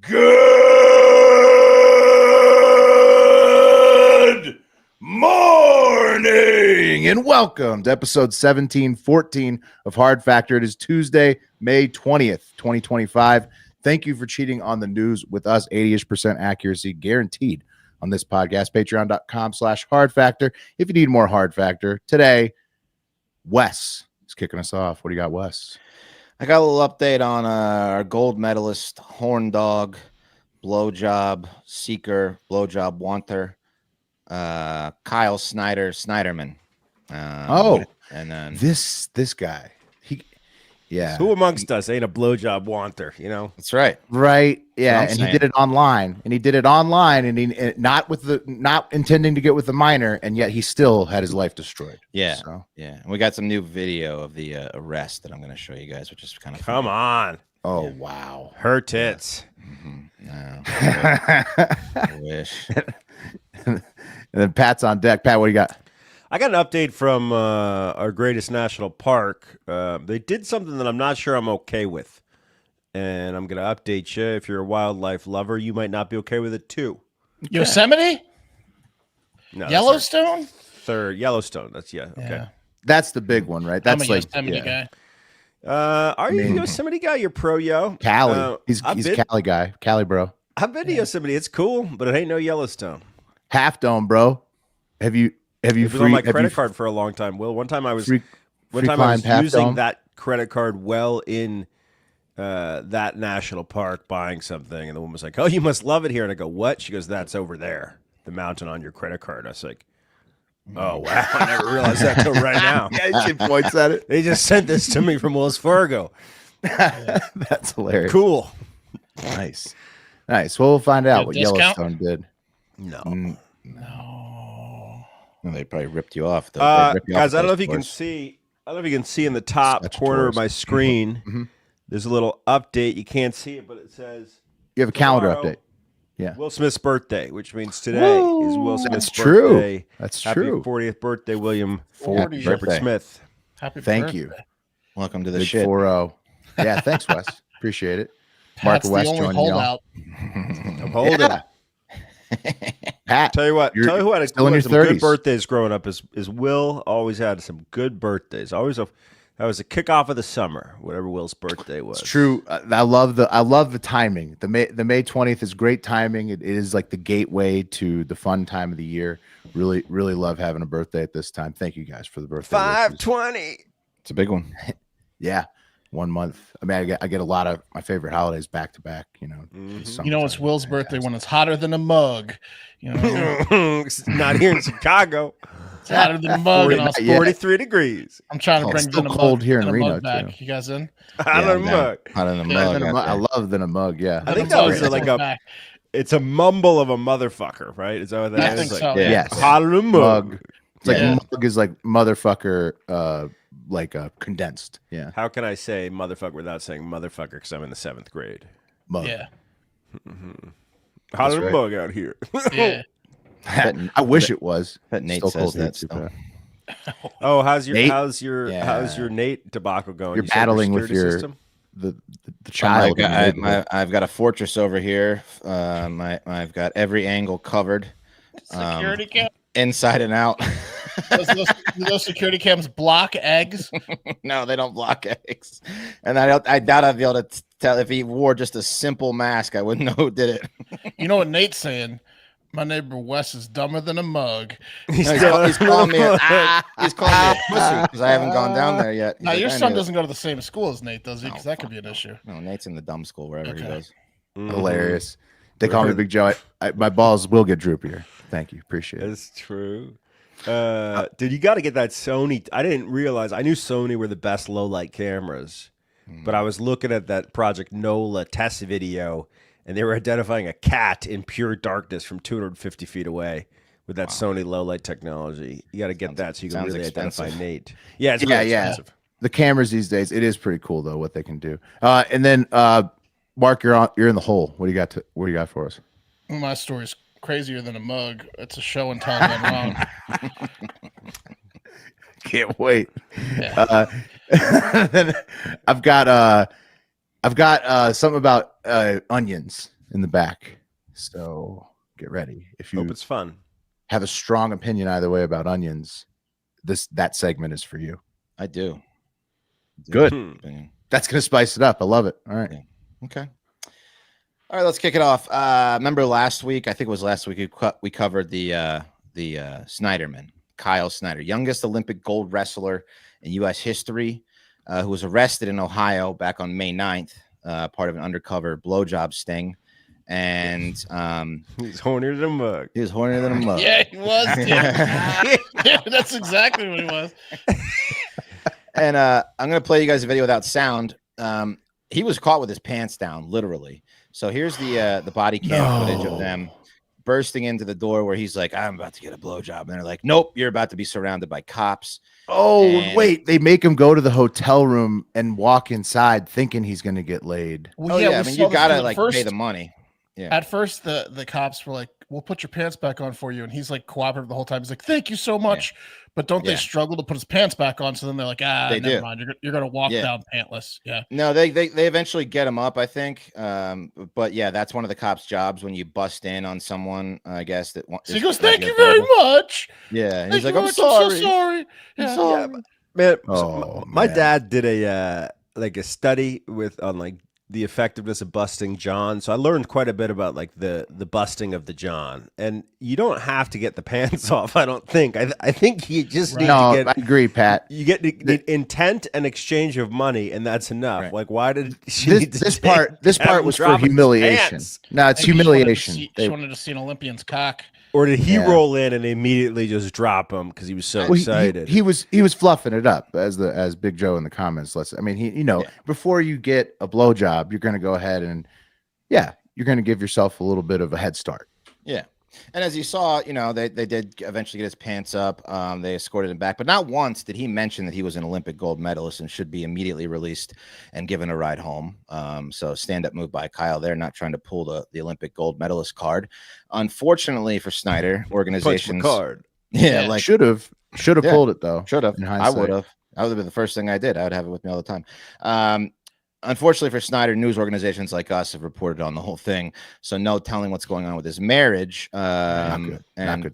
Good morning and welcome to episode 1714 of Hard Factor. It is Tuesday, May 20th, 2025. Thank you for cheating on the news with us. 80-ish% accuracy guaranteed on this podcast. Patreon.com/Hard Factor. If you need more Hard Factor today, Wes is kicking us off. What do you got, Wes? I got a little update on our gold medalist, horn dog, blowjob seeker, blowjob wanter, Kyle Snyderman. And then this guy. Who amongst us ain't a blowjob wanter? You know, that's right. Right. Yeah. And he did it online. And he not intending to get with the minor, and yet he still had his life destroyed. Yeah. So. Yeah. And we got some new video of the arrest that I'm going to show you guys, which is kind of come on. Oh, yeah. Wow. Her tits. Yeah. No, I wish. And then Pat's on deck. Pat, what do you got? I got an update from our greatest national park. They did something that I'm not sure I'm okay with. And I'm going to update you. If you're a wildlife lover, you might not be okay with it too. Yosemite? No, Yellowstone? Third. Yellowstone. That's, okay. Yeah. That's the big one, right? That's I'm a Yosemite guy. Are you a Yosemite guy? You're pro-yo? Cali. He's Cali guy. Cali, bro. I've been to Yosemite. It's cool, but it ain't no Yellowstone. Half Dome, bro. Have you it was on my credit card for a long time, Will. One time I was using that credit card well in that national park buying something, and the woman was like, "Oh, you must love it here." And I go, "What?" She goes, "That's over there, the mountain on your credit card." I was like, "Oh wow, I never realized that till right now." Yeah, she points at it. They just sent this to me from Wells Fargo. That's hilarious. Cool. Nice. Well, we'll find out what Yellowstone did. No. Well, they probably ripped you off. Guys, I don't know if you can see. I don't know if you can see in the top corner of my screen. Mm-hmm. There's a little update. You can't see it, but it says you have a calendar update. Yeah, Will Smith's birthday, which means today is Will Smith's birthday. That's Happy true. 40th birthday, William 40th Shepard birthday. Smith. Happy Thank birthday. you. Welcome to the Big shit. 4-0. Yeah, thanks, Wes. Appreciate it. Pat's Mark West the only joining y'all. holdout. I'm holding. Yeah. Pat, Tell you who had still in some your good 30s. birthdays growing up is Will. Always had some good birthdays. That was a kickoff of the summer, whatever Will's birthday was. It's true. I love the timing. The May 20th is great timing. It is like the gateway to the fun time of the year. Really, really love having a birthday at this time. Thank you guys for the birthday. 5/20. It's a big one. Yeah, 1 month. I mean, I get a lot of my favorite holidays back to back. You know, You know, it's Will's birthday when it's hotter than a mug. You know, It's not here in Chicago. it's hotter than a mug. And 43 degrees. I'm trying to Oh, bring it's still the cold mug, here in the Reno, mug back. too. You guys in? Hot in a mug. Hot in the Yeah, mug. I love than a mug. Yeah, I think The that mug was is like back. it's a mumble of a motherfucker, right? Is that what that I is? think Like, so. yeah. Yes. Hot in a mug. mug. It's like Yeah. mug is like motherfucker, condensed. Yeah, How can I say motherfucker without saying motherfucker because I'm in the 7th grade? mug. Yeah. Hot in a right. mug out here. Yeah. I wish it was. Bet Nate Still says cold here, that too, still. Pat. Oh, how's your Nate? how's your Nate debacle going? You're You said battling with security your system? the child. in the neighborhood. I've got a fortress over here. I've got every angle covered, Security cam. inside and out. Do those security cams block eggs? No, they don't block eggs. And I doubt I'd be able to tell if he wore just a simple mask. I wouldn't know who did it. You know what Nate's saying? My neighbor Wes is dumber than a mug. No, he's calling me a pussy because I haven't gone down there yet. He's Now, like, your I son knew it. doesn't go to the same school as Nate, does he? Because No, that could be an issue. No, Nate's in the dumb school wherever he Okay. goes. Hilarious. They call me Big Joe. My balls will get droopier. Thank you. Appreciate it. That's true. Dude, you got to get that Sony. I didn't realize. I knew Sony were the best low light cameras, but I was looking at that Project NOLA test video, and they were identifying a cat in pure darkness from 250 feet away with that Sony low light technology. You got to get that so you can sounds really expensive. identify Nate. Yeah, it's Yeah, really yeah. expensive. The cameras these days, it is pretty cool though what they can do. And then Mark, you're in the hole. What do you got for us? My story's crazier than a mug. It's a show and tell gone wrong. Can't wait. Yeah. Then I've got something about onions. in the back. So get ready. If you Hope it's fun. have a strong opinion either way about onions, that segment is for you. I do. Good. That's going to spice it up. I love it. All right. Yeah. Okay. All right, let's kick it off. Remember last week? I think it was last week. We covered the Snyderman, Kyle Snyder, youngest Olympic gold wrestler in U.S. history, who was arrested in Ohio back on May 9th, part of an undercover blowjob sting. And he's hornier than a mug. He was hornier than a mug. Yeah, he was. Yeah, that's exactly what he was. And I'm gonna play you guys a video without sound. He was caught with his pants down, literally. So here's the body cam footage of them bursting into the door where he's like, "I'm about to get a blowjob," and they're like, "Nope, you're about to be surrounded by cops." Wait, they make him go to the hotel room and walk inside thinking he's going to get laid. Well, yeah, I mean, you gotta like pay the money. Yeah. At first, the cops were like, "We'll put your pants back on for you," and he's like cooperative the whole time. He's like, "Thank you so much," but don't they struggle to put his pants back on? So then they're like, never mind. You're gonna walk down pantless." Yeah. No, they eventually get him up, I think. But yeah, that's one of the cops' jobs when you bust in on someone. I guess that. So he goes, "Thank you very much." Yeah, and he's like, "I'm sorry, I'm so sorry." I'm sorry. Man, my dad did a study on like the effectiveness of busting John. So I learned quite a bit about like the busting of the John, and you don't have to get the pants off. I don't think. I think you just need to get. I agree, Pat. You get the intent and exchange of money, and that's enough. Right. Like, why did this part was for humiliation? No, it's humiliation. She wanted to see an Olympian's cock. Or did he roll in and immediately just drop him because he was so excited? He was fluffing it up as Big Joe in the comments. I mean, before you get a blowjob, you're going to go ahead and you're going to give yourself a little bit of a head start. Yeah. And as you saw, they did eventually get his pants up. They escorted him back, but not once did he mention that he was an Olympic gold medalist and should be immediately released and given a ride home. So stand-up move by Kyle there, not trying to pull the Olympic gold medalist card. Unfortunately for Snyder, organizations card. Yeah, like should have pulled it though. Should have. I would have. That would have been the first thing I did. I would have it with me all the time. Unfortunately for Snyder, news organizations like us have reported on the whole thing. So no telling what's going on with his marriage. And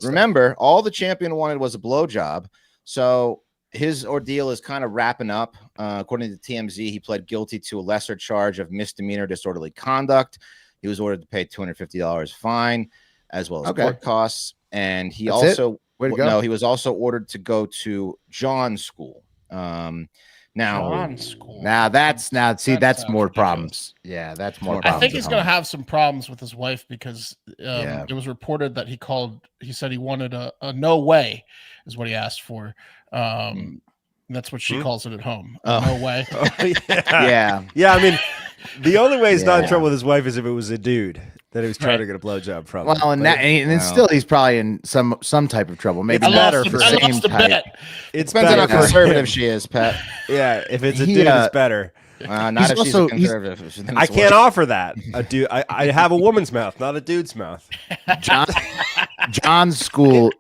remember, all the champion wanted was a blowjob. So his ordeal is kind of wrapping up. According to TMZ, he pled guilty to a lesser charge of misdemeanor disorderly conduct. He was ordered to pay $250 fine, as well as court costs. And he he was also ordered to go to John's school. John's school. That's more problems. Yeah, that's more problems. I think he's going to have some problems with his wife because it was reported that he said he wanted a no way is what he asked for. That's what she calls it at home. No way. Yeah. I mean, the only way he's not in trouble with his wife is if it was a dude that he was trying to get a blowjob from. Well, and still, he's probably in some type of trouble. Maybe better for the same type. It depends on how conservative she is, Pat. Yeah, if it's a dude, it's better. Not if she's a conservative. I can't offer that. A dude, I have a woman's mouth, not a dude's mouth. John's school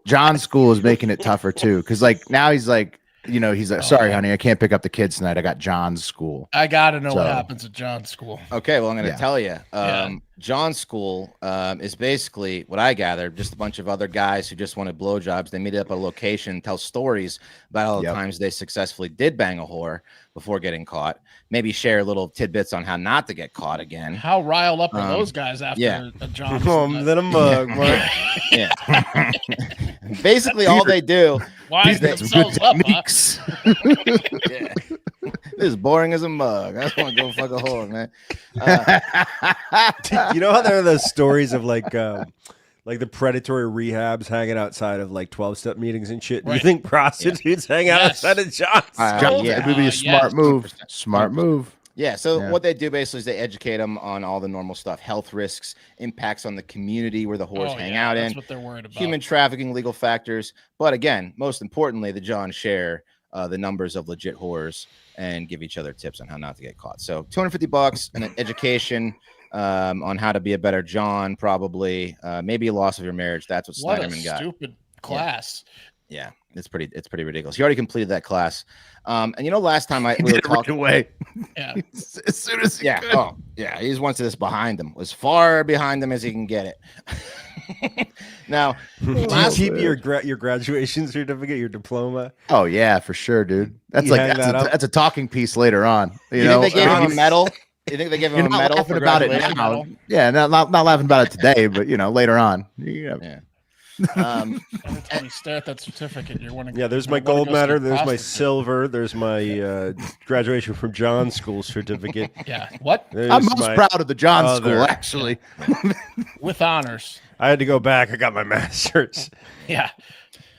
is making it tougher too, because like now he's like. He's like, "Sorry, honey, I can't pick up the kids tonight. I got John's school." I gotta know what happens at John's school. Okay, well, I'm gonna tell you. John's school is basically what I gathered, just a bunch of other guys who just wanted blowjobs. They meet up at a location, tell stories about all the times they successfully did bang a whore before getting caught. Maybe share little tidbits on how not to get caught again. How riled up are those guys after a John's? Then a mug. Yeah. Basically, all they do. Why themselves up? This is boring as a mug. I just want to go fuck a whore, man. You know how there are those stories of like the predatory rehabs hanging outside of like 12-step meetings and shit? Do you think prostitutes hang out outside of John's? It would be a smart move. 100%. Smart move. Yeah, so what they do basically is they educate them on all the normal stuff, health risks, impacts on the community where the whores hang out in, what they're worried about. Human trafficking, legal factors. But again, most importantly, the John share the numbers of legit whores and give each other tips on how not to get caught. So $250 and an education on how to be a better John, probably. Maybe a loss of your marriage. That's what Snyderman got. Stupid class. Yeah, it's pretty ridiculous. He already completed that class. And last time we were talking away. Yeah. As soon as he could. Oh, yeah. He just wants this behind him, as far behind him as he can get it. Now, do you keep your graduation certificate, your diploma? Oh yeah, for sure, dude. That's that's a talking piece later on. You know, think they gave him a medal? You think they give him a medal for about it now? Yeah, not laughing about it today, but later on. Yeah. Every time you stare at that certificate, you're wondering. Yeah, there's my gold medal. There's my silver. There's my graduation from John School certificate. Yeah. What? I'm most proud of the John School, actually. With honors. I had to go back. I got my master's. Yeah.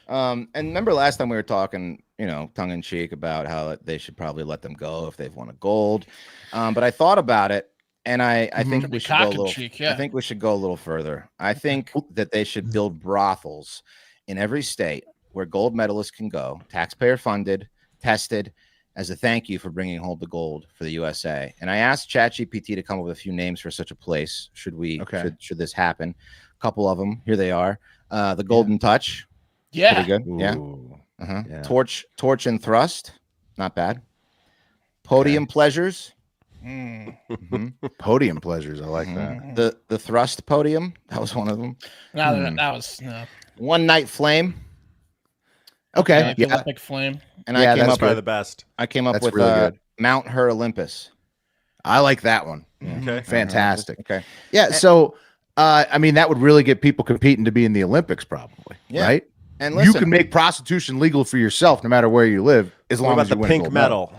And remember last time we were talking, tongue in cheek about how they should probably let them go if they've won a gold. But I thought about it. And I think we should go a little. I think we should go a little further. I think that they should build brothels in every state where gold medalists can go, taxpayer funded, tested, as a thank you for bringing home the gold for the USA. And I asked ChatGPT to come up with a few names for such a place. Should should this happen? A couple of them. Here they are. The Golden Touch. Yeah. Pretty good. Ooh. Yeah. Torch and Thrust. Not bad. Podium Pleasures. Podium Pleasures. I like that. The Thrust Podium. That was one of them. That was One Night Flame. Okay. Yeah. Olympic Flame. And I came up with the best. I came up That's with really good. Mount Her Olympus. I like that one. Okay. Fantastic. Okay. Yeah. So, I mean, that would really get people competing to be in the Olympics, probably. Yeah. Right. And listen, you can make prostitution legal for yourself, no matter where you live, as long as you win pink medal.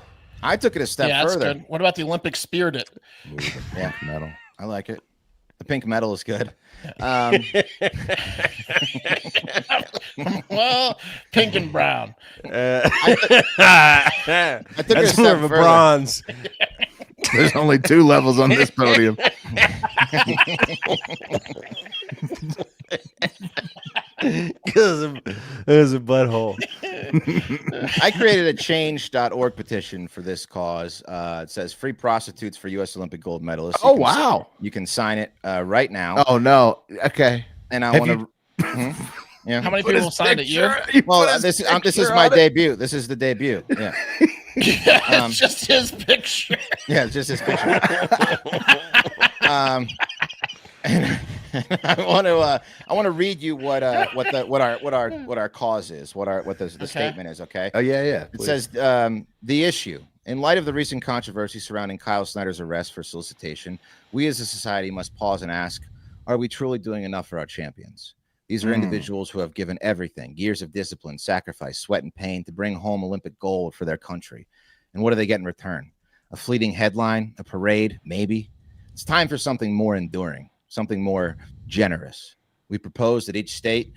I took it a step further. Good. What about the Olympic Spirit? Yeah, medal. I like it. The pink medal is good. Well, pink and brown. I took it a That's more step of a further. bronze. There's only 2 levels on this podium. Because there's a butthole. I created a change.org petition for this cause. It says free prostitutes for U.S. Olympic gold medalists. Oh, wow. You can sign it right now. Oh, no. Okay. And I want to. Yeah. How many people signed it? You? Well, this is my debut. This is the debut. Yeah. It's just his picture. Yeah, it's just his picture. And I want to read you what our cause is, what the statement is. Okay. Oh yeah. It says the issue. In light of the recent controversy surrounding Kyle Snyder's arrest for solicitation, we as a society must pause and ask: are we truly doing enough for our champions? These are individuals who have given everything, years of discipline, sacrifice, sweat, and pain to bring home Olympic gold for their country. And what do they get in return? A fleeting headline, a parade, maybe? It's time for something more enduring, something more generous. We propose that each state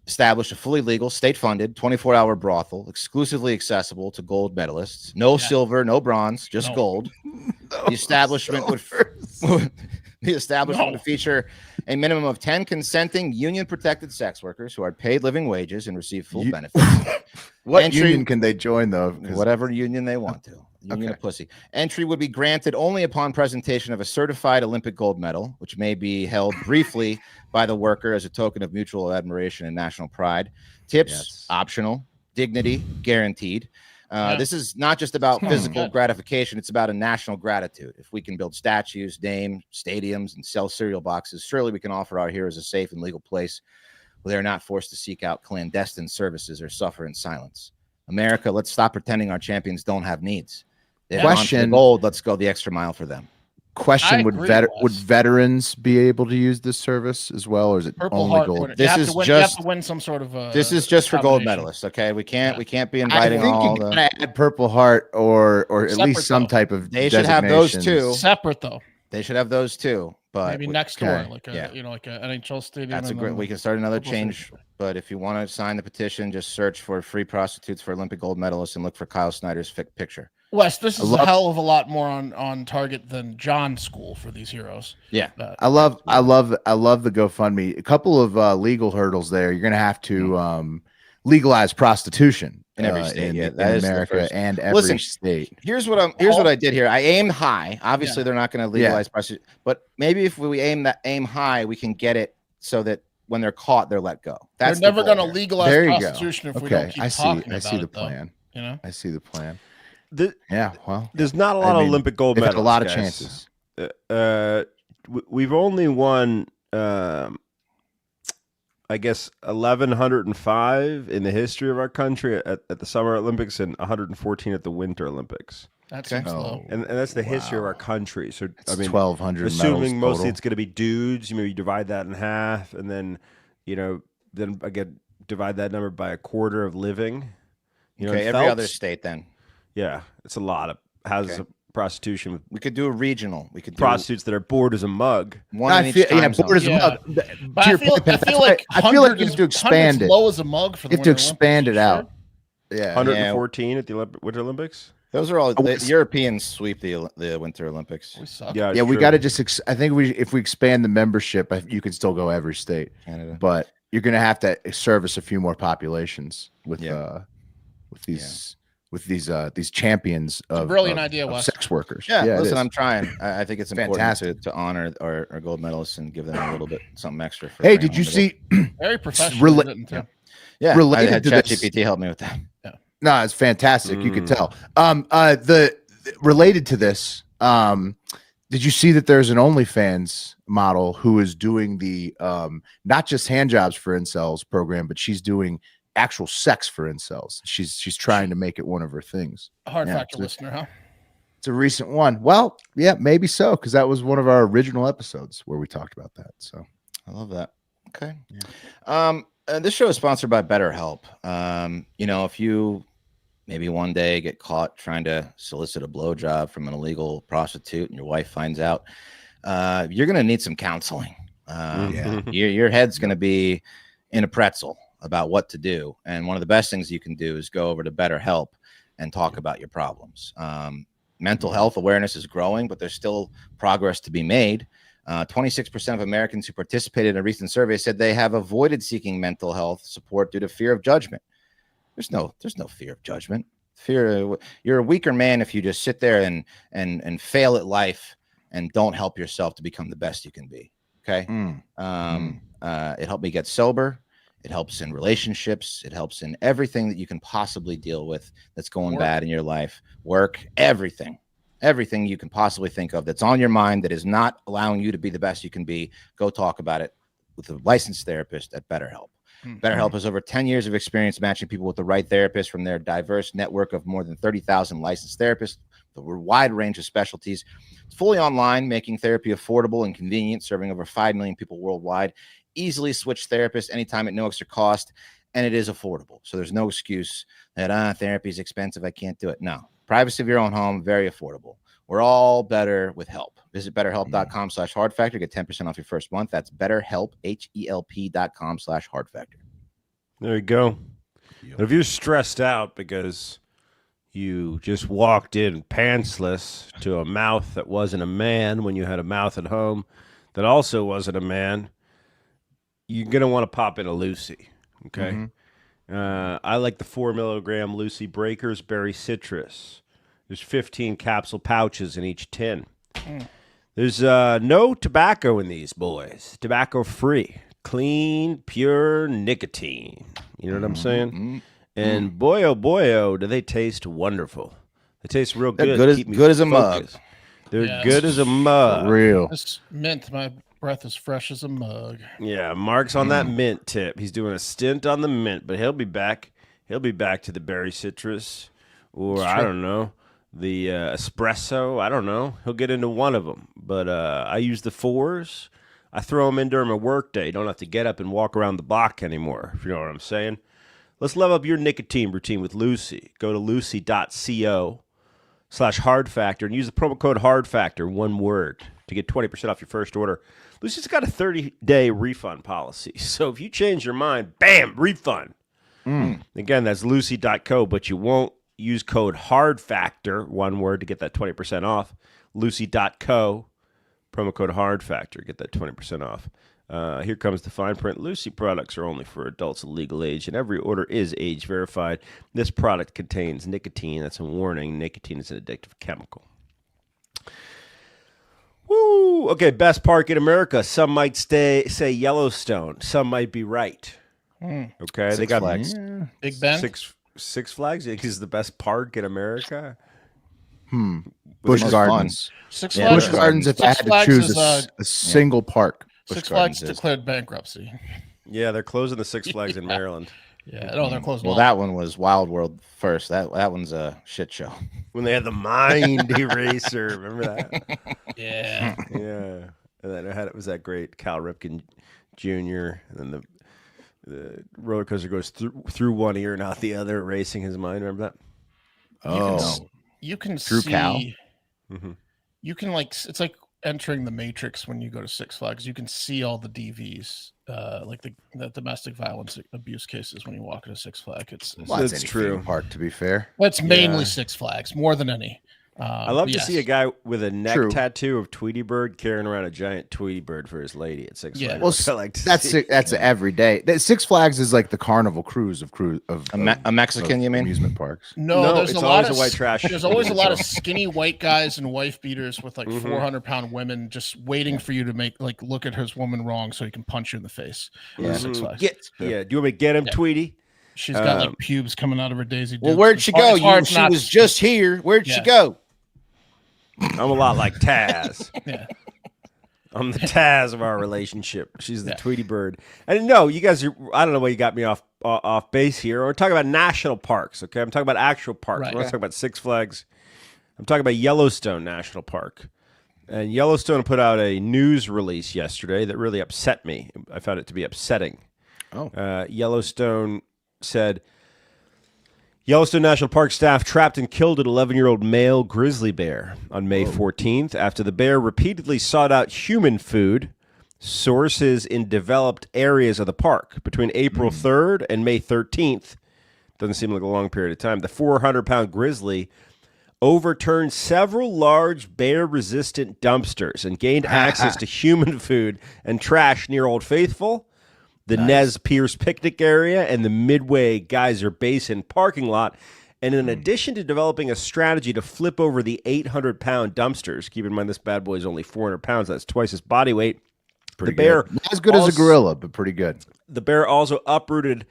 establish a fully legal, state-funded, 24-hour brothel, exclusively accessible to gold medalists. No silver, no bronze, just gold. The establishment would feature a minimum of 10 consenting union-protected sex workers who are paid living wages and receive full benefits. What union can they join, though? Whatever union they want to. Union of pussy. Entry would be granted only upon presentation of a certified Olympic gold medal, which may be held briefly by the worker as a token of mutual admiration and national pride. Tips, optional. Dignity, guaranteed. This is not just about physical gratification. It's about a national gratitude. If we can build statues, name stadiums, and sell cereal boxes, surely we can offer our heroes a safe and legal place where they're not forced to seek out clandestine services or suffer in silence. America, let's stop pretending our champions don't have needs. Question: gold. Let's go the extra mile for them. Question: would veterans be able to use this service as well, or is it only gold? You have to win some sort of. This is just for gold medalists. Okay, we can't be inviting all the. Add Purple Heart or at least some type of. They should have those too. Separate though. They should have those too, but maybe next door, like a like an NHL stadium. That's a great. We can start another change. But if you want to sign the petition, just search for free prostitutes for Olympic gold medalists and look for Kyle Snyder's picture. Wes, this is a hell of a lot more on target than John School for these heroes. Yeah, I love the GoFundMe. A couple of legal hurdles there. You're going to have to legalize prostitution in every state, in America and every state. Here's what I did here. I aimed high. Obviously, they're not going to legalize prostitution, but maybe if we aim high, we can get it so that when they're caught, they're let go. They're never going to legalize prostitution if we don't keep talking about it. I see the plan. You know, I see the plan. Well, there's not a lot of Olympic gold medals. A lot of chances. We've only won, I guess, 1,105 in the history of our country at the Summer Olympics and 114 at the Winter Olympics. That's low. And that's the history of our country. So I mean, 1,200. Assuming mostly it's going to be dudes, you divide that in half, and then then I get divide that number by a quarter of living. Every other state then. Yeah, it's a lot of houses of prostitution. We could do a regional. We could do prostitutes that are bored as a mug. Bored as a mug. But I feel like you have to expand it. Low as a mug for the you have to expand it out. Yeah, 114 at the Winter Olympics. Those are all the Europeans sweep the Winter Olympics. We suck. Yeah, we got to just. I think if we expand the membership, you can still go every state. Canada. But you're going to have to service a few more populations with these champions of brilliant idea, of sex workers. Yeah, listen, I'm trying. I think it's important to honor our gold medalists and give them a little bit something extra. Hey, did you see? Very professional. Yeah, related I had to ChatGPT help me with that. Yeah. No, it's fantastic. You could tell. Related to this, did you see that there's an OnlyFans model who is doing the not just hand jobs for incels program, but she's doing actual sex for incels. She's trying to make it one of her things. Hard Factor listener, huh? It's a recent one. Well, yeah, maybe so, because that was one of our original episodes where we talked about that. So I love that. Okay. Yeah. This show is sponsored by BetterHelp. If you maybe one day get caught trying to solicit a blowjob from an illegal prostitute and your wife finds out, you're going to need some counseling. Your head's going to be in a pretzel about what to do. And one of the best things you can do is go over to BetterHelp and talk about your problems. Mental health awareness is growing, but there's still progress to be made. 26% of Americans who participated in a recent survey said they have avoided seeking mental health support due to fear of judgment. There's no fear of judgment. You're a weaker man if you just sit there and fail at life and don't help yourself to become the best you can be. Okay. It helped me get sober. It helps in relationships. It helps in everything that you can possibly deal with that's going bad in your life. Work, everything you can possibly think of that's on your mind that is not allowing you to be the best you can be. Go talk about it with a licensed therapist at BetterHelp. BetterHelp has over 10 years of experience matching people with the right therapist from their diverse network of more than 30,000 licensed therapists with a wide range of specialties. It's fully online, making therapy affordable and convenient, serving over 5 million people worldwide. Easily switch therapists anytime at no extra cost, and it is affordable. So there's no excuse that therapy is expensive, I can't do it. No. Privacy of your own home, very affordable. We're all better with help. Visit betterhelp.com/hardfactor. Get 10% off your first month. That's betterhelp, HELP.com/hardfactor. There you go. If you're stressed out because you just walked in pantsless to a mouth that wasn't a man when you had a mouth at home that also wasn't a man, you're going to want to pop in a Lucy, okay? I like the 4 milligram Lucy Breakers Berry Citrus. There's 15 capsule pouches in each tin. There's no tobacco in these boys. Tobacco free. Clean, pure nicotine. You know what I'm saying? And boy, oh, do they taste wonderful. They taste real good. They're good as a mug. They're good as a mug. For real. This mint, my breath is fresh as a mug. Yeah, Mark's on that mint tip. He's doing a stint on the mint, but he'll be back. He'll be back to the berry citrus, or I don't know, the espresso. I don't know. He'll get into one of them. But I use the 4s. I throw them in during my work day. You don't have to get up and walk around the block anymore, if you know what I'm saying. Let's level up your nicotine routine with Lucy. Go to lucy.co/hardfactor and use the promo code hardfactor, one word, to get 20% off your first order. Lucy's got a 30-day refund policy. So if you change your mind, bam, refund. Again, that's lucy.co, but you won't use code hardfactor, one word, to get that 20% off. Lucy.co, promo code hardfactor, get that 20% off. Here comes the fine print. Lucy products are only for adults of legal age, and every order is age verified. This product contains nicotine. That's a warning. Nicotine is an addictive chemical. Woo! Okay, best park in America. Some might say Yellowstone. Some might be right. Okay, they got Flags. Big Ben. Six Flags is the best park in America. Busch Gardens. Six Yeah, Flags. Busch Gardens. If I had to choose a single park, Six Flags declared bankruptcy. Yeah, they're closing the Six Flags in Maryland. Yeah, no, they're closing. Well, that one was Wild World first. That one's a shit show. When they had the Mind Eraser, remember that? Yeah, yeah. And then it was that great Cal Ripken Jr. And then the roller coaster goes through one ear, not the other, erasing his mind. Remember that? Oh, you can Drew see. Cal? You can it's like entering the Matrix when you go to Six Flags. You can see all the DVs, like the domestic violence abuse cases when you walk into Six Flags. It's true. Park, to be fair. Well, it's mainly Six Flags more than any. I love to see a guy with a neck tattoo of Tweety Bird carrying around a giant Tweety Bird for his lady at Six Flags. Well, that's every day. Six Flags is like the Carnival Cruise of a Mexican, you mean? Amusement parks. No, there's it's a lot always of a white trash. There's always a lot of skinny white guys and wife beaters with like 400-pound women just waiting for you to make look at his woman wrong so he can punch you in the face. Yeah. Six Flags. Do you want me to get him, Tweety? She's got like pubes coming out of her Daisy Dukes. Well, where'd she go? She was just here. Where'd she go? I'm a lot like Taz. Yeah. I'm the Taz of our relationship. She's the Tweety Bird. And no, you guys are, I don't know why you got me off base here. We're talking about national parks, okay? I'm talking about actual parks. Right. We're not talking about Six Flags. I'm talking about Yellowstone National Park. And Yellowstone put out a news release yesterday that really upset me. I found it to be upsetting. Yellowstone said, Yellowstone National Park staff trapped and killed an 11-year-old male grizzly bear on May 14th after the bear repeatedly sought out human food sources in developed areas of the park. Between April 3rd and May 13th, doesn't seem like a long period of time, the 400-pound grizzly overturned several large bear-resistant dumpsters and gained access to human food and trash near Old Faithful, the Nez Pierce picnic area, and the Midway Geyser Basin parking lot. And in addition to developing a strategy to flip over the 800-pound dumpsters, keep in mind this bad boy is only 400 pounds, that's twice his body weight. Not as good as a gorilla, but pretty good. The bear also uprooted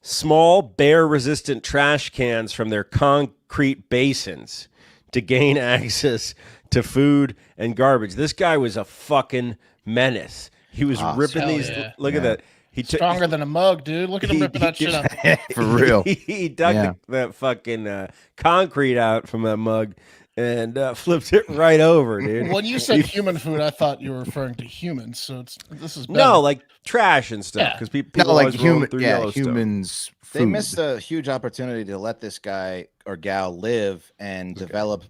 small bear-resistant trash cans from their concrete basins to gain access to food and garbage. This guy was a fucking menace. He was ripping these. Look at that. Stronger than a mug, dude. Look at him ripping that shit up. For real. He dug that fucking concrete out from that mug and flipped it right over, dude. When you said human food, I thought you were referring to humans. So this is better. No, like trash and stuff. Because people always roll through Yellowstone. Humans. Food. They missed a huge opportunity to let this guy or gal live and develop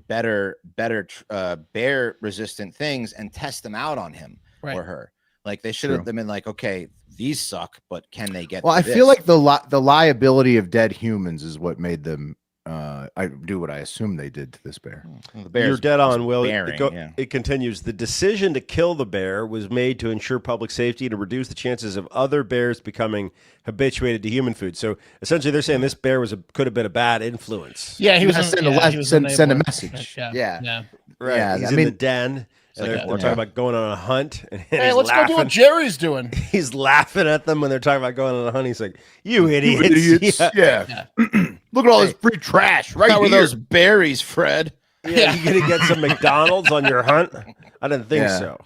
better bear resistant things and test them out on him or her. Like they should have been like, okay, these suck, but can they get? Well, I feel like the liability of dead humans is what made them I do what I assume they did to this bear. You're dead on, Will. It continues. The decision to kill the bear was made to ensure public safety and to reduce the chances of other bears becoming habituated to human food. So essentially, they're saying this bear could have been a bad influence. Yeah, he was send a message. Yeah. Right. Yeah, he's in the den. And they're talking about going on a hunt. And hey, let's go do what Jerry's doing. He's laughing at them when they're talking about going on a hunt. He's like, "You idiots! Yeah. Look at all this free trash right here. Those berries, Fred. Yeah, you gonna get some McDonald's on your hunt? I didn't think so.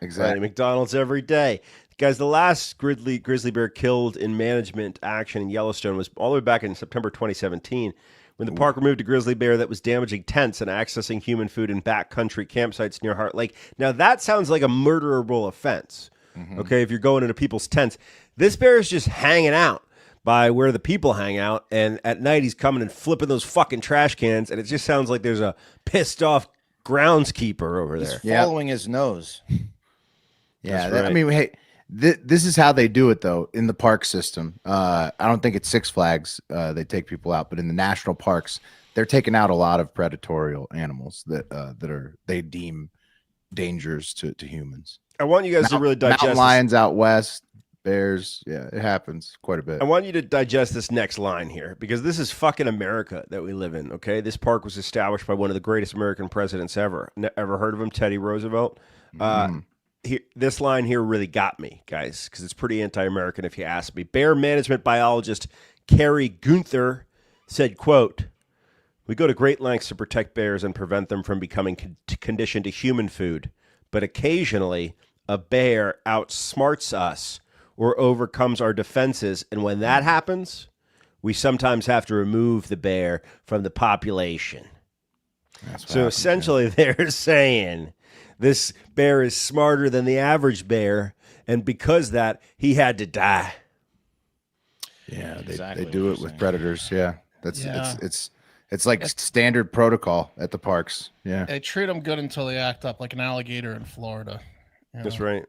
Exactly. Right, McDonald's every day." Guys, the last grizzly bear killed in management action in Yellowstone was all the way back in September 2017. When the park removed a grizzly bear that was damaging tents and accessing human food in backcountry campsites near Heart Lake. Now, that sounds like a murderable offense, okay, if you're going into people's tents. This bear is just hanging out by where the people hang out, and at night he's coming and flipping those fucking trash cans, and it just sounds like there's a pissed-off groundskeeper over there. He's following his nose. Yeah, right. I mean, hey, this is how they do it, though, in the park system. I don't think it's Six Flags they take people out, but in the national parks, they're taking out a lot of predatory animals that they deem dangers to humans. I want you guys to really digest mountain lions out west, bears. Yeah, it happens quite a bit. I want you to digest this next line here because this is fucking America that we live in, okay? This park was established by one of the greatest American presidents ever. Ever heard of him? Teddy Roosevelt? This line here really got me, guys, because it's pretty anti-American if you ask me. Bear management biologist Carrie Gunther said, quote, "We go to great lengths to protect bears and prevent them from becoming conditioned to human food. But occasionally, a bear outsmarts us or overcomes our defenses. And when that happens, we sometimes have to remove the bear from the population." So essentially, they're saying this bear is smarter than the average bear. And because that, he had to die. Yeah, they do it with predators. Yeah, it's like standard protocol at the parks. Yeah, they treat them good until they act up like an alligator in Florida. That's right.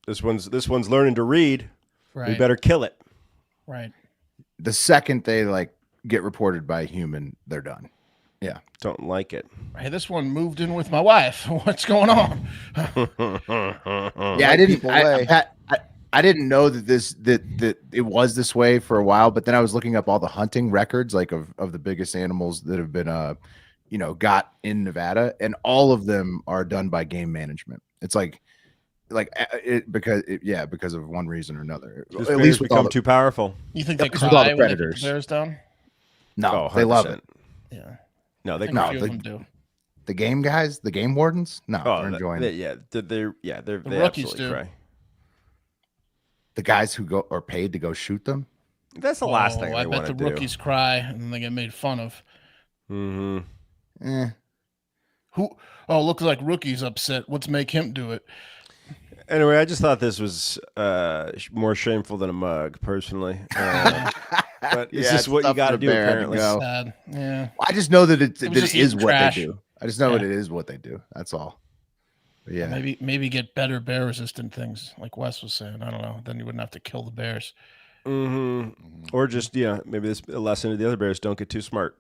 This one's learning to read. Right. We better kill it. Right. The second they get reported by a human, they're done. Yeah, don't like it. Hey, this one moved in with my wife. What's going on? Yeah, I didn't know that it was this way for a while, but then I was looking up all the hunting records, of the biggest animals that have been, got in Nevada, and all of them are done by game management. It's because of one reason or another. At least become too powerful. You think they cry when they put the bears down? No, they love it. Yeah. No, they do. The game guys, the game wardens, they're enjoying it. They rookies do. Cry. The guys who are paid to go shoot them. That's the last thing I bet the rookies cry and then they get made fun of. Mm-hmm. Who? Oh, looks like rookie's upset. Let's make him do it. Anyway, I just thought this was more shameful than a mug, personally. But it's just what you got to do, apparently. Sad. Yeah. I just know that it is what they do. I just know it is what they do. That's all. But yeah. Maybe get better bear resistant things, like Wes was saying. I don't know. Then you wouldn't have to kill the bears. Mm-hmm. Or just, maybe this a lesson to the other bears: don't get too smart.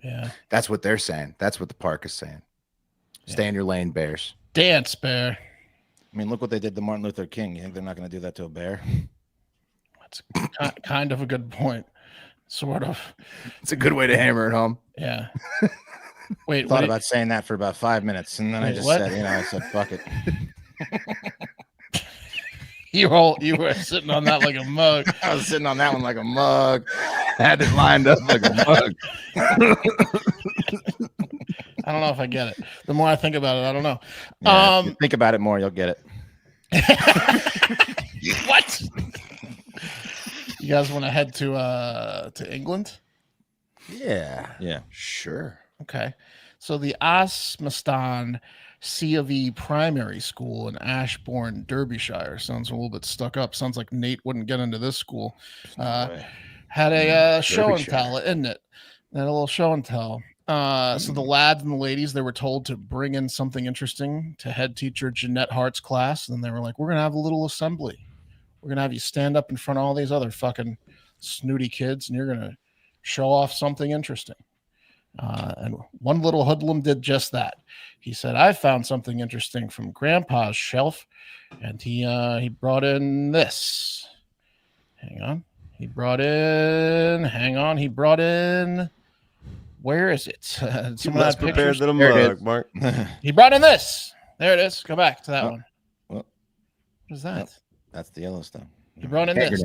Yeah. That's what they're saying. That's what the park is saying. Stay in your lane, bears. Dance, bear. I mean, look what they did to Martin Luther King. You think they're not going to do that to a bear? That's kind of a good point. Sort of. It's a good way to hammer it home. Yeah. Wait, I thought about saying that for about 5 minutes, and then I just said, I said, fuck it. You were sitting on that like a mug. I was sitting on that one like a mug. Had it lined up like a mug. I don't know if I get it. The more I think about it, I don't know. Yeah, if you think about it more, you'll get it. What? You guys want to head to England? Yeah. Sure. Okay. So the Osmaston C of E Primary School in Ashbourne, Derbyshire. Sounds a little bit stuck up. Sounds like Nate wouldn't get into this school. Had a show and tell, isn't it? Had a little show and tell. So the lads and the ladies, they were told to bring in something interesting to head teacher Jeanette Hart's class. And they were like, we're going to have a little assembly. We're going to have you stand up in front of all these other fucking snooty kids, and you're going to show off something interesting. And one little hoodlum did just that. He said, I found something interesting from Grandpa's shelf. And he brought in this. Hang on. He brought in... Where is it? Let's prepare the mug, Mark. He brought in this. There it is. Go back to that one. What is that? No, that's the Yellowstone. He brought in this.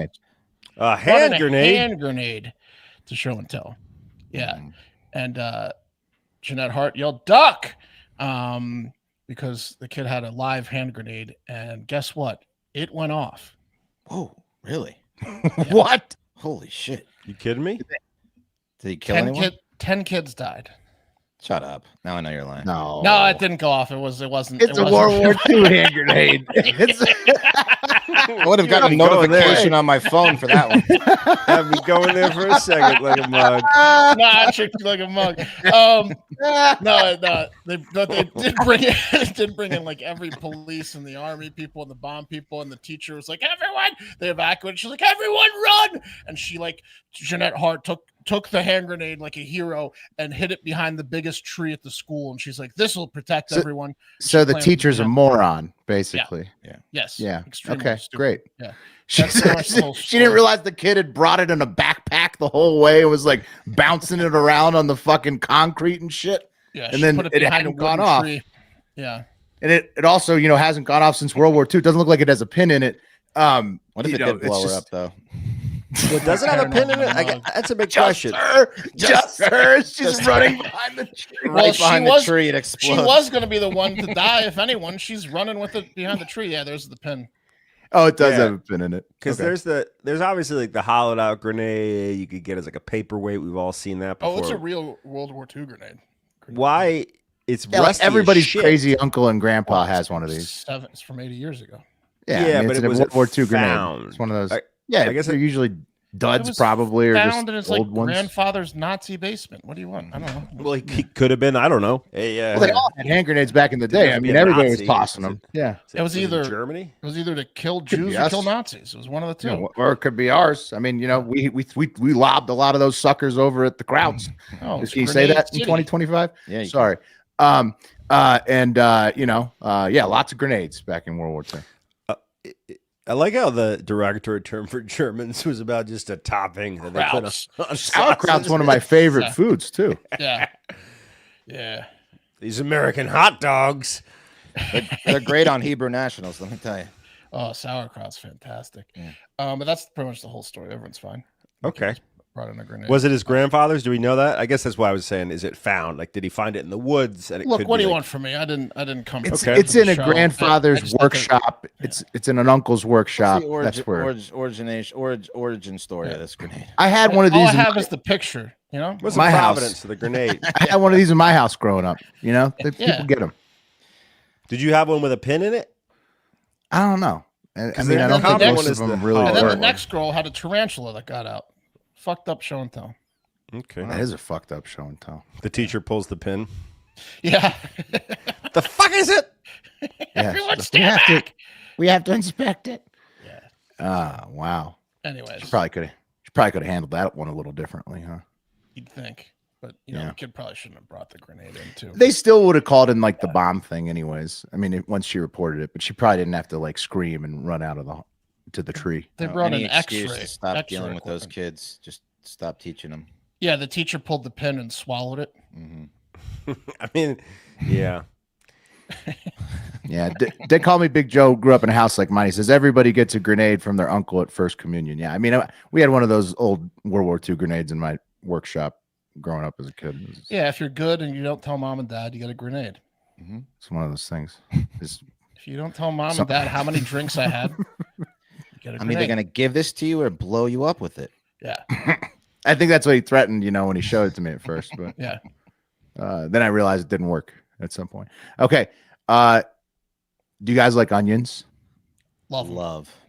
A hand grenade. Hand grenade to show and tell. Yeah. And Jeanette Hart yelled, duck! Because the kid had a live hand grenade. And guess what? It went off. Oh, really? What? Holy shit. You kidding me? Did he kill anyone? 10 kids died. Shut up. Now I know you're lying. No, it didn't go off. It wasn't. It's a World War II hand grenade. I would have gotten a notification on my phone for that one. Have me going there for a second like a mug. No, I tricked you like a mug. No. They did bring in like every police and the army people and the bomb people, and the teacher was like, everyone. They evacuated. She's like, everyone run. And she Jeanette Hart took took the hand grenade like a hero and hit it behind the biggest tree at the school. And she's like, "This will protect everyone." So the teacher's a moron, basically. Yeah. Yes. Yeah. Okay. Stupid. Great. Yeah. She didn't realize the kid had brought it in a backpack the whole way. It was like bouncing it around on the fucking concrete and shit. Yeah. And then it hadn't gone off. Tree. Yeah. And it also, hasn't gone off since World War II. It doesn't look like it has a pin in it. What if it did blow her up, though? Well, does it have a pin in it? That's a big question. Just her. She's running behind the tree. Right behind the tree, it explodes. She was going to be the one to die, if anyone. She's running with it behind the tree. Yeah, there's the pin. Oh, it does have a pin in it. Because there's obviously like the hollowed out grenade you could get as like a paperweight. We've all seen that before. Oh, it's a real World War II grenade. Why? It's like everybody's crazy uncle and grandpa has one of these. It's from 80 years ago. Yeah, but it's a World War II grenade. It's one of those. I guess they're usually duds, probably, or just in his old ones. Grandfather's Nazi basement. What do you want? I don't know. Well, he could have been. I don't know. Well, they all had hand grenades back in the day. I mean, everybody was tossing them. Yeah, it was either Germany. It was either to kill Jews or kill Nazis. It was one of the two. Yeah, or it could be ours. I mean, we lobbed a lot of those suckers over at the Krauts. Oh, can you say that in 2025? Yeah. Sorry. Lots of grenades back in World War II. I like how the derogatory term for Germans was about just a topping that they put on sauerkraut's one of my favorite foods too. Yeah. These American hot dogs. They're great on Hebrew nationals, let me tell you. Oh, sauerkraut's fantastic. But that's pretty much the whole story. Everyone's fine. Okay. Brought in a grenade. Was it his grandfather's? Do we know that? I guess that's why I was saying, is it found? Like, did he find it in the woods? And look, what do you want from me? I didn't come. It's in a grandfather's workshop. It's in an uncle's workshop. That's where origin story of this grenade. I had one of these. All I have is the picture. What's my providence of the grenade? I had one of these in my house growing up. People get them. Did you have one with a pin in it? I don't know. I mean, I don't think most of them really. And then the next girl had a tarantula that got out. Fucked up show and tell. Okay. That is a fucked up show and tell. The teacher pulls the pin. Yeah. The fuck is it? Everyone stand back. We have to inspect it. Yeah. Wow. Anyways. She probably could have handled that one a little differently, huh? You'd think. But the kid probably shouldn't have brought the grenade in too. They still would have called in like the bomb thing anyways. I mean, once she reported it, but she probably didn't have to like scream and run out of to the tree. They brought an X-ray. To stop dealing with those kids. Just stop teaching them. Yeah, the teacher pulled the pin and swallowed it. Mm-hmm. I mean, yeah. Yeah. They call me Big Joe. Grew up in a house like mine. He says everybody gets a grenade from their uncle at first communion. Yeah. I mean, we had one of those old World War II grenades in my workshop growing up as a kid. Yeah. If you're good and you don't tell mom and dad, you get a grenade. Mm-hmm. It's one of those things. If you don't tell mom and dad how many drinks I had, I'm either going to give this to you or blow you up with it. Yeah. I think that's what he threatened, when he showed it to me at first. But yeah. Then I realized it didn't work at some point. Okay. Do you guys like onions? Love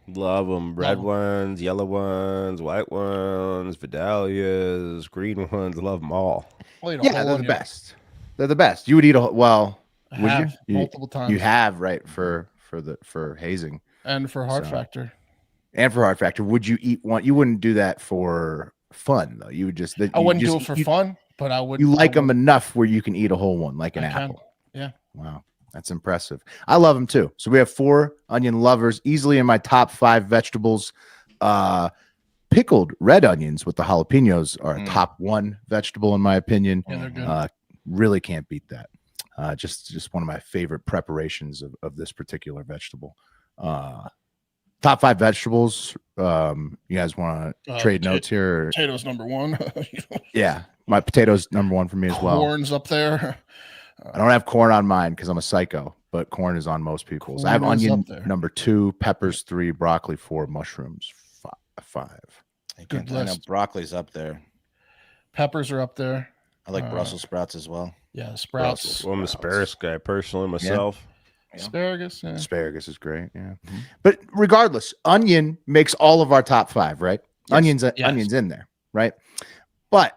them. Red ones, yellow ones, white ones, Vidalias, green ones. Love them all. Well, they're the best. They're the best. You would eat would you? Multiple times. You have, right, for hazing. And for Hard Factor. And for Hard Factor. Would you eat one? You wouldn't do that for fun, though. You would just. I wouldn't do it for fun, but I would. You like them enough where you can eat a whole one, like an apple. Yeah. Wow. That's impressive. I love them too. So we have 4 onion lovers, easily in my top 5 vegetables. Pickled red onions with the jalapenos are a top 1 vegetable, in my opinion. Yeah, they're good. Really can't beat that. Just one of my favorite preparations of this particular vegetable. Top 5 vegetables. You guys want to trade notes here? Potatoes number 1. Yeah, my potatoes number 1 for me as well. Corn's up there. I don't have corn on mine because I'm a psycho, but corn is on most people's. I have onion number 2, peppers 3, broccoli 4, mushrooms 5. Good I know list. broccoli's up there. Peppers are up there. I like Brussels sprouts as well. Yeah, sprouts. Well, I'm an asparagus guy personally myself. Yeah. Asparagus. Yeah. Asparagus is great. Yeah, but regardless, onion makes all of our top 5, right? Yes. Onions in there, right? But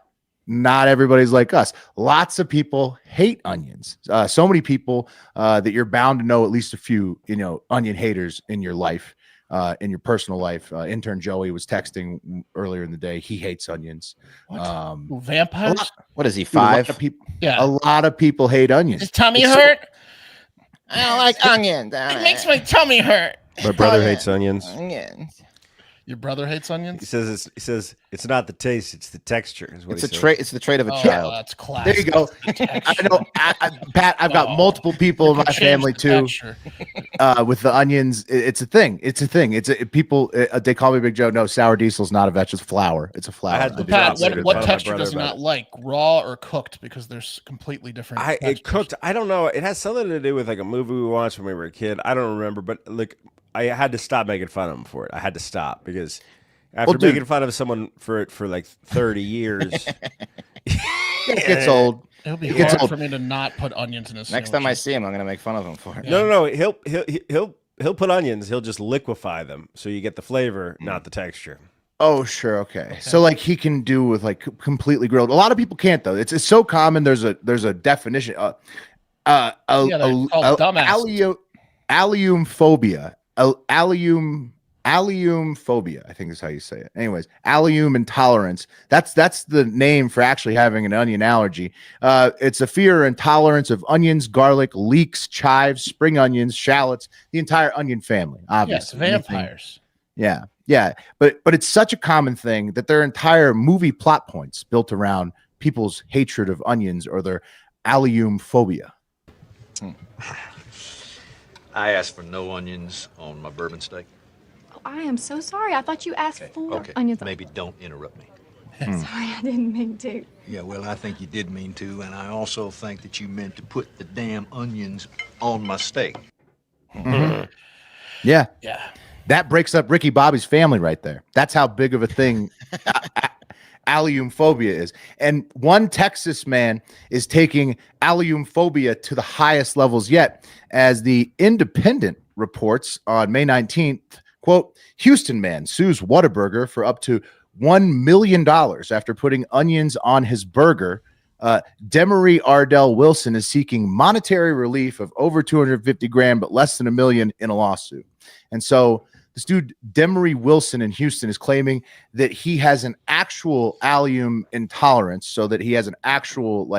not everybody's like us. Lots of people hate onions. So many people that you're bound to know at least a few, onion haters in your life. in your personal life. Intern Joey was texting earlier in the day. He hates onions. Vampires? What is he, 5? A lot of people hate onions. His tummy hurt? I don't like onions. It makes my tummy hurt. My brother hates onions. Your brother hates onions? He says it's not the taste, it's the texture. Is what it's a trait. It's the trait of a child. That's classic. There you go. I know, Pat. I've got multiple people in my family too. With the onions, it's a thing. People. They call me Big Joe. No, sour diesel's not a vegetable. It's flour. It's a flour. Pat, what texture does he not like? Raw or cooked? Because there's completely different. It cooked. I don't know. It has something to do with like a movie we watched when we were a kid. I don't remember, but like. I had to stop making fun of him for it. I had to stop because after making fun of someone for like 30 years, it gets old. It'll be hard for me to not put onions in his. Next time I see him, I'm gonna make fun of him for it. Yeah. No. He'll put onions. He'll just liquefy them so you get the flavor, not the texture. Oh, sure, okay. So like he can do with like completely grilled. A lot of people can't though. It's so common. There's a definition. Allium phobia. Allium phobia, I think is how you say it. Anyways, allium intolerance. That's the name for actually having an onion allergy. It's a fear or intolerance of onions, garlic, leeks, chives, spring onions, shallots, the entire onion family. Obviously, yes, vampires. Yeah. But it's such a common thing that there are entire movie plot points built around people's hatred of onions or their allium phobia. I asked for no onions on my bourbon steak. Oh, I am so sorry. I thought you asked for onions. Maybe don't interrupt me. Sorry, I didn't mean to. Yeah, well, I think you did mean to, and I also think that you meant to put the damn onions on my steak. Mm-hmm. Yeah. That breaks up Ricky Bobby's family right there. That's how big of a thing allium phobia is. And one Texas man is taking allium phobia to the highest levels yet, as the Independent reports on May 19th, quote, Houston man sues Whataburger for up to $1 million after putting onions on his burger. Demery Ardell Wilson is seeking monetary relief of over $250,000, but less than $1 million in a lawsuit. And so this dude, Demery Wilson in Houston, is claiming that he has an actual allium intolerance, so that he has an actual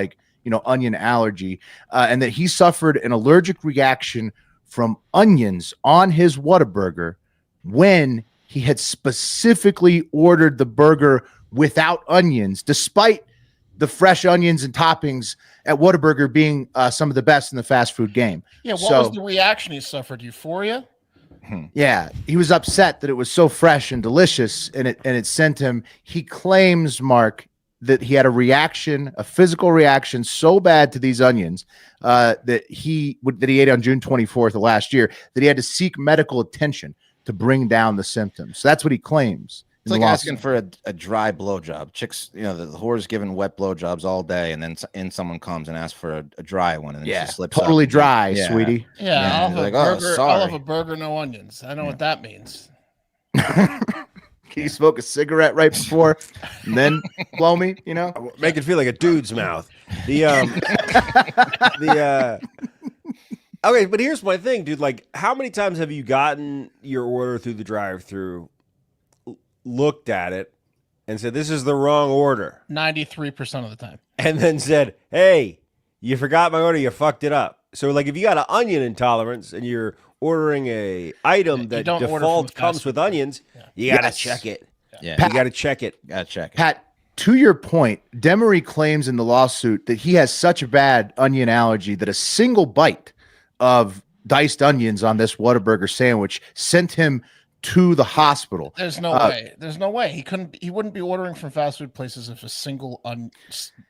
onion allergy, and that he suffered an allergic reaction from onions on his Whataburger when he had specifically ordered the burger without onions, despite the fresh onions and toppings at Whataburger being some of the best in the fast food game. Yeah, what was the reaction he suffered? Euphoria? Yeah, he was upset that it was so fresh and delicious, and it sent him. He claims, Mark, that he had a physical reaction so bad to these onions that he ate on June 24th of last year that he had to seek medical attention to bring down the symptoms. So that's what he claims. It's like asking for a dry blowjob. Chicks, the whore's giving wet blowjobs all day, and then someone comes and asks for a dry one, and then she slips totally up. Dry, sweetie. Yeah, I'll have a burger, no onions. I know what that means. Can you smoke a cigarette right before and then blow me? Make it feel like a dude's mouth. Okay, but here's my thing, dude. Like, how many times have you gotten your order through the drive-thru, looked at it, and said, "This is the wrong order"? 93% of the time. And then said, "Hey, you forgot my order. You fucked it up." So, like, if you got an onion intolerance and you're ordering a item that default comes with onions, you gotta check it. Yeah, Pat, you gotta check it. Pat, to your point, Demery claims in the lawsuit that he has such a bad onion allergy that a single bite of diced onions on this Whataburger sandwich sent him to the hospital. There's no way. There's no way. He wouldn't be ordering from fast food places if a single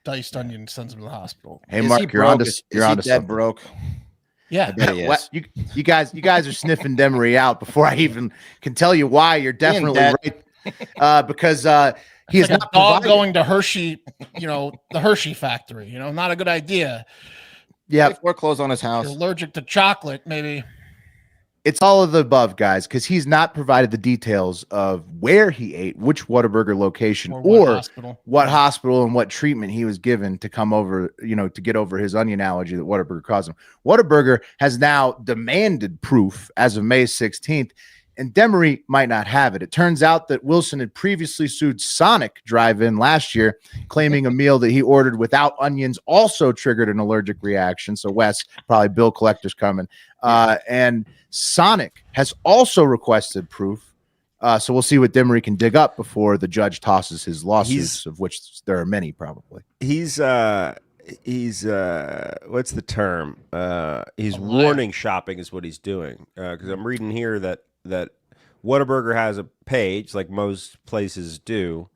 diced onion sends him to the hospital. Hey, Mark, you're on to something. Broke. Yeah. You guys are sniffing Demery out before I even can tell you why you're definitely right. Because he is not a dog going to Hershey, the Hershey factory, not a good idea. Yeah. Foreclose on his house. You're allergic to chocolate, maybe. It's all of the above, guys, because he's not provided the details of where he ate, which Whataburger location, or what hospital and what treatment he was given to come over, to get over his onion allergy that Whataburger caused him. Whataburger has now demanded proof as of May 16th. and Demery might not have it. It turns out that Wilson had previously sued Sonic Drive-In last year, claiming a meal that he ordered without onions also triggered an allergic reaction. So Wes, probably bill collector's coming. And Sonic has also requested proof. So we'll see what Demery can dig up before the judge tosses his lawsuits, of which there are many probably. He's what's the term? He's warning shopping is what he's doing. Because I'm reading here that Whataburger has a page, like most places do,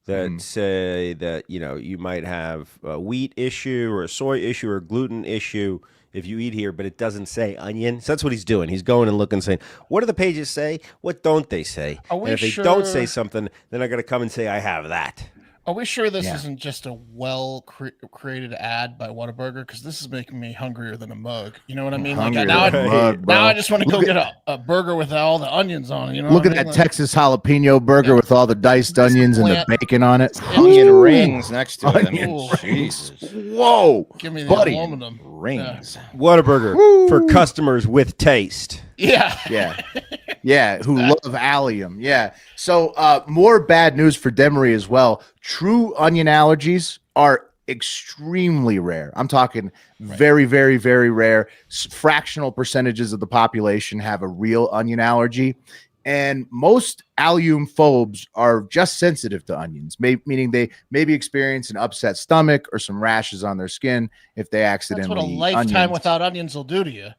that say that you might have a wheat issue or a soy issue or a gluten issue if you eat here, but it doesn't say onion. So that's what he's doing. He's going and looking and saying, what do the pages say? What don't they say? And if they don't say something, then I got to come and say I have that. Are we sure this isn't just a well-created ad by Whataburger? Because this is making me hungrier than a mug. You know what I mean? Like now I just want to go get a burger with all the onions on it. You know? Look at that Texas jalapeno burger with all the diced onions and the bacon on it. Onion rings next to it. I mean, Jesus. Whoa. Give me the aluminum rings. Whataburger for customers with taste. Yeah. Who love allium. Yeah. So more bad news for Demery as well. True onion allergies are extremely rare. I'm talking very, very, very rare. Fractional percentages of the population have a real onion allergy. And most allium phobes are just sensitive to onions, meaning they maybe experience an upset stomach or some rashes on their skin if they accidentally. That's what a lifetime without onions will do to you.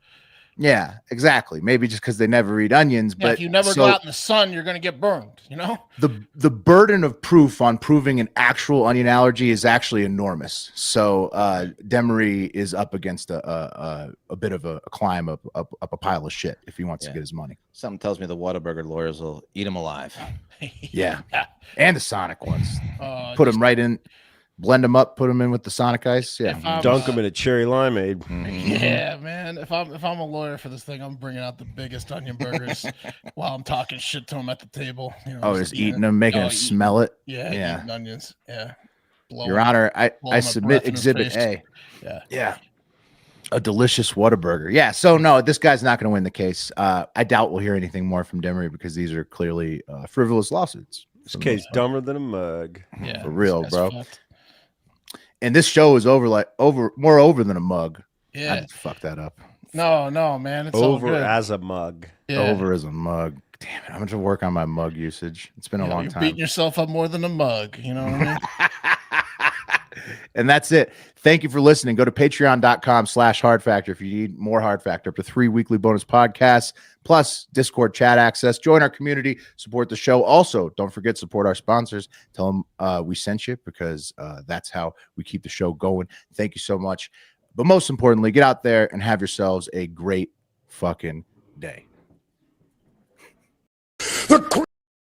Yeah, exactly. Maybe just because they never eat onions. But if you never go out in the sun, you're going to get burned, The burden of proof on proving an actual onion allergy is actually enormous. So Demery is up against a bit of a climb up a pile of shit if he wants to get his money. Something tells me the Whataburger lawyers will eat him alive. Yeah. And the Sonic ones. Put him right in. Blend them up, put them in with the Sonic Ice. Yeah, dunk them in a cherry limeade. Yeah, man. If I'm a lawyer for this thing, I'm bringing out the biggest onion burgers while I'm talking shit to them at the table. Just eating them, making them smell it. Yeah, eating onions. Yeah. Your Honor, I submit Exhibit A. Yeah. A delicious Whataburger. Yeah. So no, this guy's not going to win the case. I doubt we'll hear anything more from Demery because these are clearly frivolous lawsuits. This case dumber than a mug. Yeah, for real, bro. Fucked. And this show is more over than a mug. Yeah. I just fucked that up. No, man. It's over all good. As a mug. Yeah. Over as a mug. Damn it. I'm going to work on my mug usage. It's been a long time. Beating yourself up more than a mug. You know what I mean? And that's it. Thank you for listening. Go to patreon.com/hardfactor if you need more Hard Factor, up to 3 weekly bonus podcasts, plus Discord chat access. Join our community, support the show. Also, don't forget, support our sponsors. Tell them we sent you because that's how we keep the show going. Thank you so much. But most importantly, get out there and have yourselves a great fucking day. The